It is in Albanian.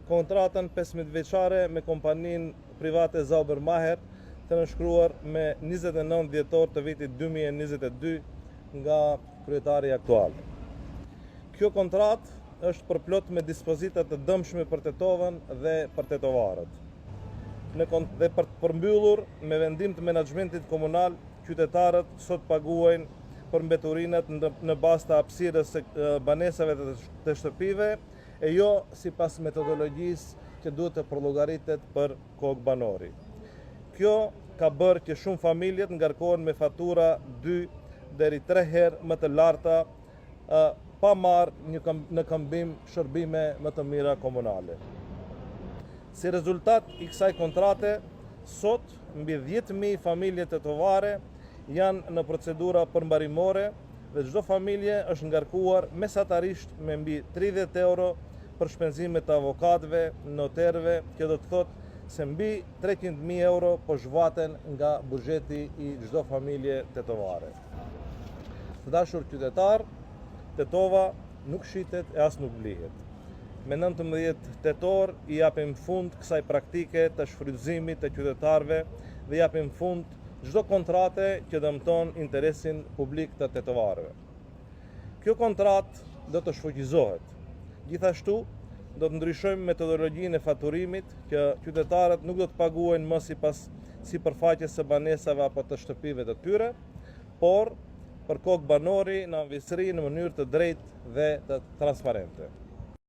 kontratën 15 vjeçare me kompaninë private Zauber Maher, të nënshkruar me 29 dhjetor të vitit 2022 nga kryetari aktual. Kjo kontratë është përplot me dispozita të dëmshme për Tetovën dhe për tetovarët. Dhe për të përmbyllur me vendim të menaxhmentit komunal, qytetarët sot paguajnë për mbeturinat në bazë të hapësirës së banesave të shtëpive e jo sipas metodologjisë që duhet të përllogaritet për kokë banori. Kjo ka bërë që shumë familjet ngarkohen me fatura 2 deri 3 herë më të larta pa marrë në këmbim shërbime më të mira komunale. Si rezultat i kësaj kontrate, sot mbi 10.000 familje tetovare janë në procedura përmbarimore dhe çdo familje është ngarkuar mesatarisht me mbi 30 euro për shpenzimet të avokatëve, noterëve, që do të thotë se mbi 300.000 euro po zhvaten nga buxheti i çdo familje tetovare. Të dashur qytetar, Tetova nuk shitet e as nuk blihet. Me 19 tetor i japim fund kësaj praktike të shfrytëzimit të qytetarëve dhe japim fund çdo kontrate që dëmton interesin publik të tetovarëve. Kjo kontratë do të shfuqizohet. Gjithashtu, do të ndryshojmë metodologjinë e faturimit që qytetarët nuk do të paguajnë më sipas sipërfaqes së banesave apo të shtëpive të tyre, por për kokë banori në anvisëri në mënyrë të drejtë dhe të transparente.